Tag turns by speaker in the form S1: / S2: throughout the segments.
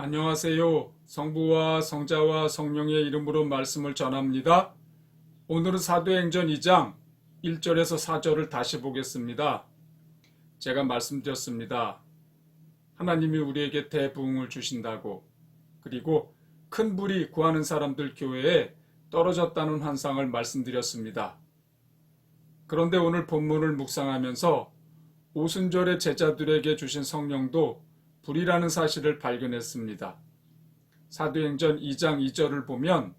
S1: 안녕하세요. 성부와 성자와 성령의 이름으로 말씀을 전합니다. 오늘은 사도행전 2장 1절에서 4절을 다시 보겠습니다. 제가 말씀드렸습니다. 하나님이 우리에게 대부흥을 주신다고, 그리고 큰 불이 구하는 사람들 교회에 떨어졌다는 환상을 말씀드렸습니다. 그런데 오늘 본문을 묵상하면서 오순절의 제자들에게 주신 성령도 불이라는 사실을 발견했습니다. 사도행전 2장 2절을 보면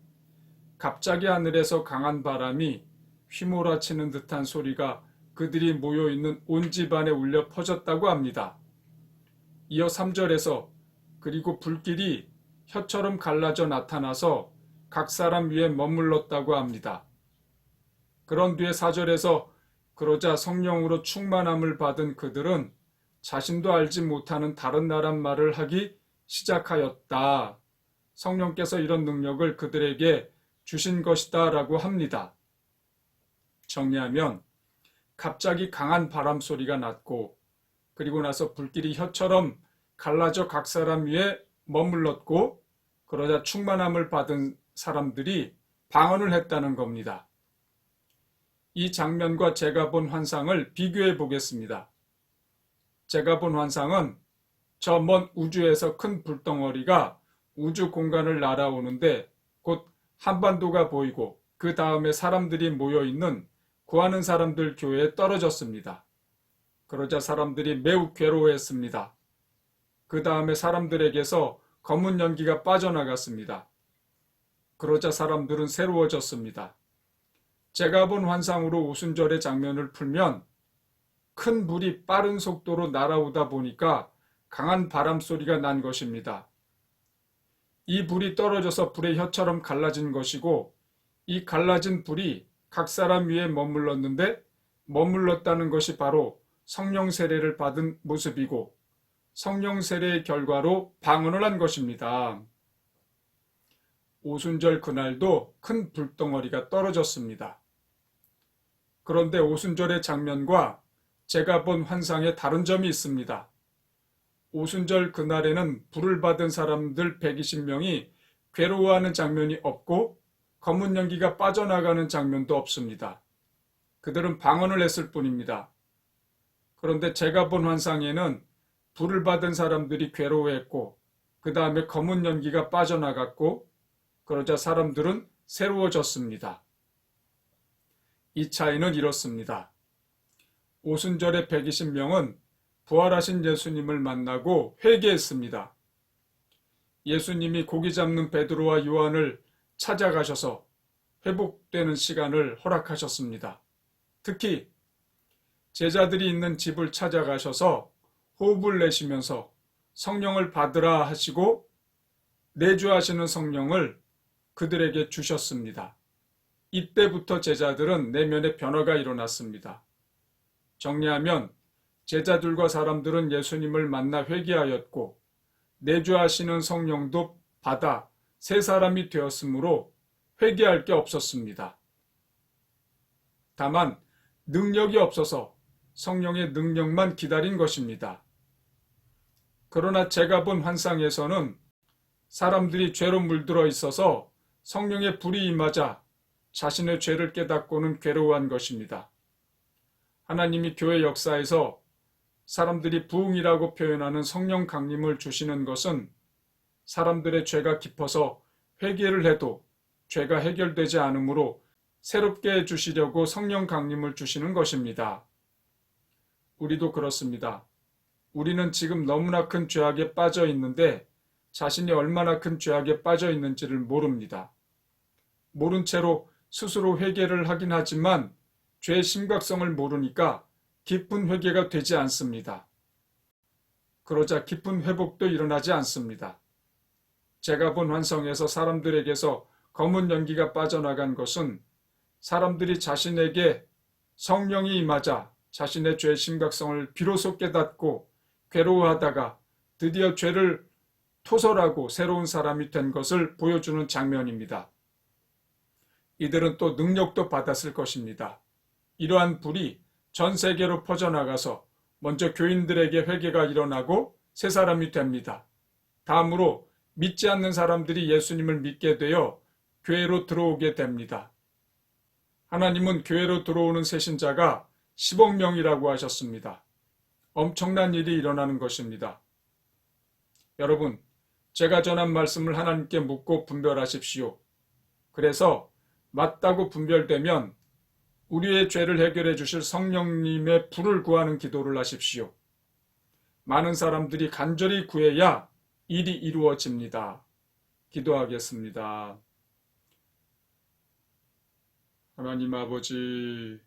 S1: 갑자기 하늘에서 강한 바람이 휘몰아치는 듯한 소리가 그들이 모여있는 온 집안에 울려 퍼졌다고 합니다. 이어 3절에서 그리고 불길이 혀처럼 갈라져 나타나서 각 사람 위에 머물렀다고 합니다. 그런 뒤에 4절에서 그러자 성령으로 충만함을 받은 그들은 자신도 알지 못하는 다른 나라 말을 하기 시작하였다. 성령께서 이런 능력을 그들에게 주신 것이다 라고 합니다. 정리하면 갑자기 강한 바람 소리가 났고, 그리고 나서 불길이 혀처럼 갈라져 각 사람 위에 머물렀고, 그러자 충만함을 받은 사람들이 방언을 했다는 겁니다. 이 장면과 제가 본 환상을 비교해 보겠습니다. 제가 본 환상은 저 먼 우주에서 큰 불덩어리가 우주 공간을 날아오는데 곧 한반도가 보이고 그 다음에 사람들이 모여있는 구하는 사람들 교회에 떨어졌습니다. 그러자 사람들이 매우 괴로워했습니다. 그 다음에 사람들에게서 검은 연기가 빠져나갔습니다. 그러자 사람들은 새로워졌습니다. 제가 본 환상으로 오순절의 장면을 풀면 큰 불이 빠른 속도로 날아오다 보니까 강한 바람 소리가 난 것입니다. 이 불이 떨어져서 불의 혀처럼 갈라진 것이고, 이 갈라진 불이 각 사람 위에 머물렀는데 머물렀다는 것이 바로 성령 세례를 받은 모습이고, 성령 세례의 결과로 방언을 한 것입니다. 오순절 그날도 큰 불덩어리가 떨어졌습니다. 그런데 오순절의 장면과 제가 본 환상에 다른 점이 있습니다. 오순절 그날에는 불을 받은 사람들 120명이 괴로워하는 장면이 없고 검은 연기가 빠져나가는 장면도 없습니다. 그들은 방언을 했을 뿐입니다. 그런데 제가 본 환상에는 불을 받은 사람들이 괴로워했고 그 다음에 검은 연기가 빠져나갔고 그러자 사람들은 새로워졌습니다. 이 차이는 이렇습니다. 오순절의 120명은 부활하신 예수님을 만나고 회개했습니다. 예수님이 고기 잡는 베드로와 요한을 찾아가셔서 회복되는 시간을 허락하셨습니다. 특히 제자들이 있는 집을 찾아가셔서 호흡을 내쉬면서 성령을 받으라 하시고 내주하시는 성령을 그들에게 주셨습니다. 이때부터 제자들은 내면의 변화가 일어났습니다. 정리하면 제자들과 사람들은 예수님을 만나 회개하였고 내주하시는 성령도 받아 새 사람이 되었으므로 회개할 게 없었습니다. 다만 능력이 없어서 성령의 능력만 기다린 것입니다. 그러나 제가 본 환상에서는 사람들이 죄로 물들어 있어서 성령의 불이 임하자 자신의 죄를 깨닫고는 괴로워한 것입니다. 하나님이 교회 역사에서 사람들이 부흥이라고 표현하는 성령 강림을 주시는 것은 사람들의 죄가 깊어서 회개를 해도 죄가 해결되지 않으므로 새롭게 해주시려고 성령 강림을 주시는 것입니다. 우리도 그렇습니다. 우리는 지금 너무나 큰 죄악에 빠져 있는데 자신이 얼마나 큰 죄악에 빠져 있는지를 모릅니다. 모른 채로 스스로 회개를 하긴 하지만 죄의 심각성을 모르니까 깊은 회개가 되지 않습니다. 그러자 깊은 회복도 일어나지 않습니다. 제가 본 환상에서 사람들에게서 검은 연기가 빠져나간 것은 사람들이 자신에게 성령이 임하자 자신의 죄의 심각성을 비로소 깨닫고 괴로워하다가 드디어 죄를 토설하고 새로운 사람이 된 것을 보여주는 장면입니다. 이들은 또 능력도 받았을 것입니다. 이러한 불이 전 세계로 퍼져나가서 먼저 교인들에게 회개가 일어나고 새 사람이 됩니다. 다음으로 믿지 않는 사람들이 예수님을 믿게 되어 교회로 들어오게 됩니다. 하나님은 교회로 들어오는 새신자가 10억 명이라고 하셨습니다. 엄청난 일이 일어나는 것입니다. 여러분, 제가 전한 말씀을 하나님께 묻고 분별하십시오. 그래서 맞다고 분별되면 우리의 죄를 해결해 주실 성령님의 불을 구하는 기도를 하십시오. 많은 사람들이 간절히 구해야 일이 이루어집니다. 기도하겠습니다. 하나님 아버지,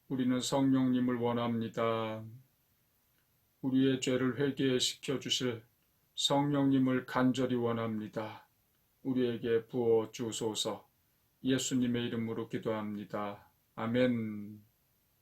S1: 우리는 성령님을 원합니다. 우리의 죄를 회개시켜 주실 성령님을 간절히 원합니다. 우리에게 부어 주소서. 예수님의 이름으로 기도합니다. 아멘.